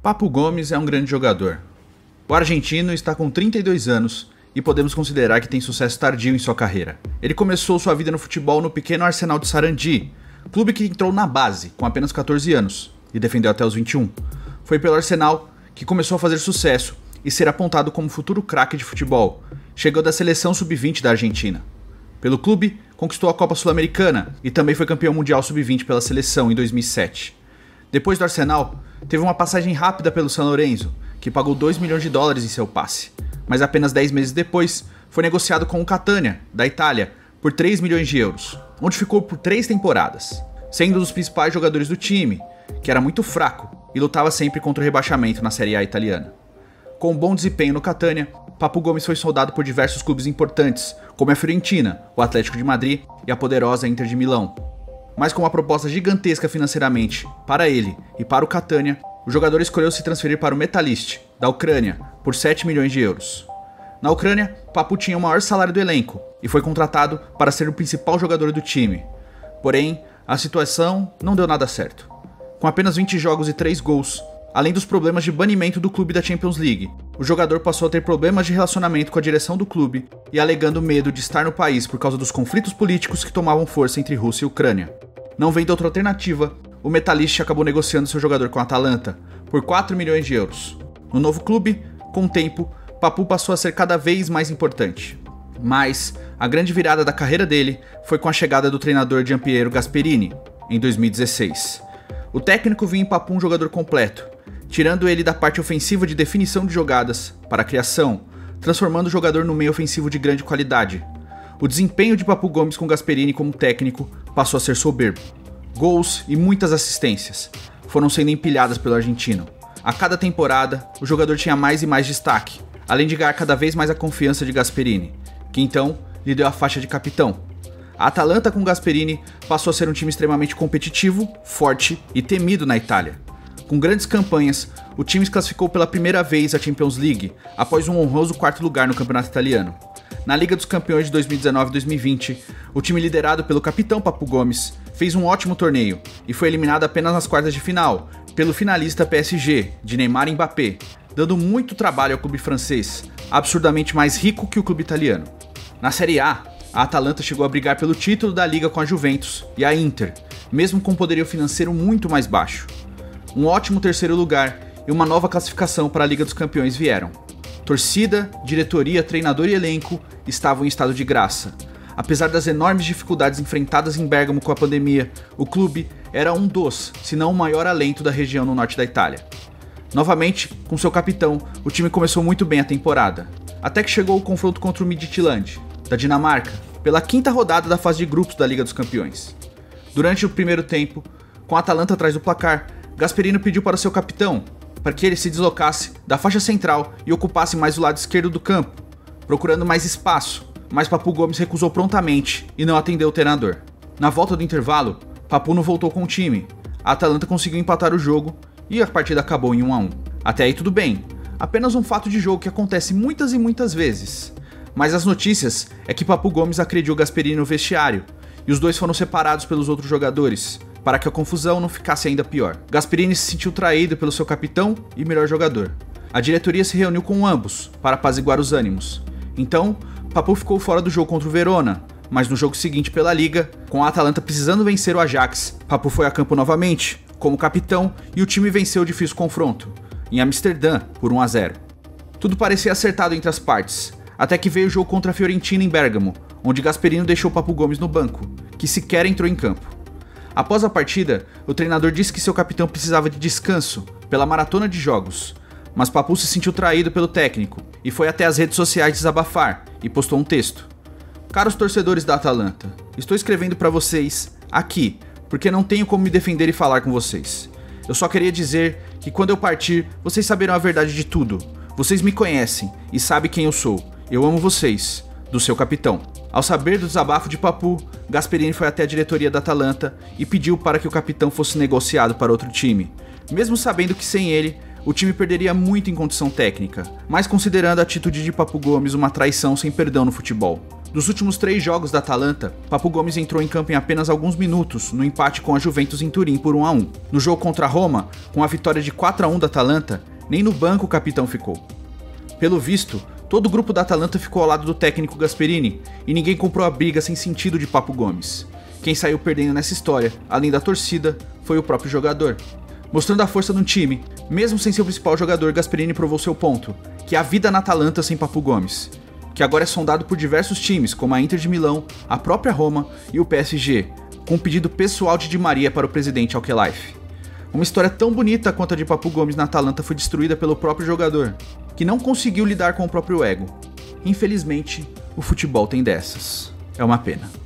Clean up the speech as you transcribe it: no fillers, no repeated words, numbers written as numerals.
Papu Gomes é um grande jogador. O argentino está com 32 anos e podemos considerar que tem sucesso tardio em sua carreira. Ele começou sua vida no futebol no pequeno Arsenal de Sarandi, clube que entrou na base com apenas 14 anos e defendeu até os 21. Foi pelo Arsenal que começou a fazer sucesso e ser apontado como futuro craque de futebol. Chegou da seleção sub-20 da Argentina. Pelo clube, conquistou a Copa Sul-Americana e também foi campeão mundial sub-20 pela seleção em 2007. Depois do Arsenal, teve uma passagem rápida pelo San Lorenzo, que pagou 2 milhões de dólares em seu passe. Mas apenas 10 meses depois, foi negociado com o Catania, da Itália, por 3 milhões de euros, onde ficou por 3 temporadas, sendo um dos principais jogadores do time, que era muito fraco e lutava sempre contra o rebaixamento na Série A italiana. Com um bom desempenho no Catania, Papu Gomes foi soldado por diversos clubes importantes, como a Fiorentina, o Atlético de Madrid e a poderosa Inter de Milão. Mas com uma proposta gigantesca financeiramente para ele e para o Catania, o jogador escolheu se transferir para o Metalist, da Ucrânia, por 7 milhões de euros. Na Ucrânia, Papu tinha o maior salário do elenco e foi contratado para ser o principal jogador do time. Porém, a situação não deu nada certo. Com apenas 20 jogos e 3 gols, além dos problemas de banimento do clube da Champions League, o jogador passou a ter problemas de relacionamento com a direção do clube e alegando medo de estar no país por causa dos conflitos políticos que tomavam força entre Rússia e Ucrânia. Não vendo outra alternativa, o Metalist acabou negociando seu jogador com a Atalanta por 4 milhões de euros. No novo clube, com o tempo, Papu passou a ser cada vez mais importante. Mas a grande virada da carreira dele foi com a chegada do treinador Giampiero Gasperini, em 2016. O técnico viu em Papu um jogador completo, tirando ele da parte ofensiva de definição de jogadas para a criação, transformando o jogador no meio ofensivo de grande qualidade. O desempenho de Papu Gomes com Gasperini como técnico passou a ser soberbo. Gols e muitas assistências foram sendo empilhadas pelo argentino. A cada temporada, o jogador tinha mais e mais destaque, além de ganhar cada vez mais a confiança de Gasperini, que então lhe deu a faixa de capitão. A Atalanta com Gasperini passou a ser um time extremamente competitivo, forte e temido na Itália. Com grandes campanhas, o time se classificou pela primeira vez à Champions League, após um honroso 4º lugar no campeonato italiano. Na Liga dos Campeões de 2019 e 2020, o time liderado pelo capitão Papu Gomes fez um ótimo torneio e foi eliminado apenas nas quartas de final, pelo finalista PSG, de Neymar e Mbappé, dando muito trabalho ao clube francês, absurdamente mais rico que o clube italiano. Na Série A, a Atalanta chegou a brigar pelo título da Liga com a Juventus e a Inter, mesmo com um poderio financeiro muito mais baixo. Um ótimo 3º lugar e uma nova classificação para a Liga dos Campeões vieram. Torcida, diretoria, treinador e elenco estavam em estado de graça. Apesar das enormes dificuldades enfrentadas em Bergamo com a pandemia, o clube era um dos, se não o maior alento da região no norte da Itália. Novamente, com seu capitão, o time começou muito bem a temporada, até que chegou o confronto contra o Midtjylland, da Dinamarca, pela 5ª rodada da fase de grupos da Liga dos Campeões. Durante o primeiro tempo, com a Atalanta atrás do placar, Gasperini pediu para seu capitão para que ele se deslocasse da faixa central e ocupasse mais o lado esquerdo do campo, procurando mais espaço, mas Papu Gomes recusou prontamente e não atendeu o treinador. Na volta do intervalo, Papu não voltou com o time, a Atalanta conseguiu empatar o jogo e a partida acabou em 1-1. Até aí tudo bem, apenas um fato de jogo que acontece muitas e muitas vezes. Mas as notícias é que Papu Gomes agrediu Gasperini no vestiário e os dois foram separados pelos outros jogadores, para que a confusão não ficasse ainda pior. Gasperini se sentiu traído pelo seu capitão e melhor jogador. A diretoria se reuniu com ambos para apaziguar os ânimos. Então, Papu ficou fora do jogo contra o Verona, mas no jogo seguinte pela Liga, com a Atalanta precisando vencer o Ajax, Papu foi a campo novamente, como capitão, e o time venceu o difícil confronto, em Amsterdã, por 1-0. Tudo parecia acertado entre as partes, até que veio o jogo contra a Fiorentina em Bergamo, onde Gasperini deixou Papu Gomes no banco, que sequer entrou em campo. Após a partida, o treinador disse que seu capitão precisava de descanso pela maratona de jogos, mas Papu se sentiu traído pelo técnico e foi até as redes sociais desabafar e postou um texto. Caros torcedores da Atalanta, estou escrevendo para vocês aqui, porque não tenho como me defender e falar com vocês. Eu só queria dizer que quando eu partir, vocês saberão a verdade de tudo. Vocês me conhecem e sabem quem eu sou. Eu amo vocês, do seu capitão. Ao saber do desabafo de Papu, Gasperini foi até a diretoria da Atalanta e pediu para que o capitão fosse negociado para outro time, mesmo sabendo que sem ele, o time perderia muito em condição técnica, mas considerando a atitude de Papu Gomes uma traição sem perdão no futebol. Dos últimos 3 jogos da Atalanta, Papu Gomes entrou em campo em apenas alguns minutos, no empate com a Juventus em Turim por 1-1. No jogo contra a Roma, com a vitória de 4-1 da Atalanta, nem no banco o capitão ficou. Pelo visto, todo o grupo da Atalanta ficou ao lado do técnico Gasperini, e ninguém comprou a briga sem sentido de Papu Gomes. Quem saiu perdendo nessa história, além da torcida, foi o próprio jogador. Mostrando a força do time, mesmo sem seu principal jogador, Gasperini provou seu ponto, que é a vida na Atalanta sem Papu Gomes, que agora é sondado por diversos times, como a Inter de Milão, a própria Roma e o PSG, com um pedido pessoal de Di Maria para o presidente Al-Khelaifi. Uma história tão bonita quanto a de Papu Gomes na Atalanta foi destruída pelo próprio jogador, que não conseguiu lidar com o próprio ego. Infelizmente, o futebol tem dessas. É uma pena.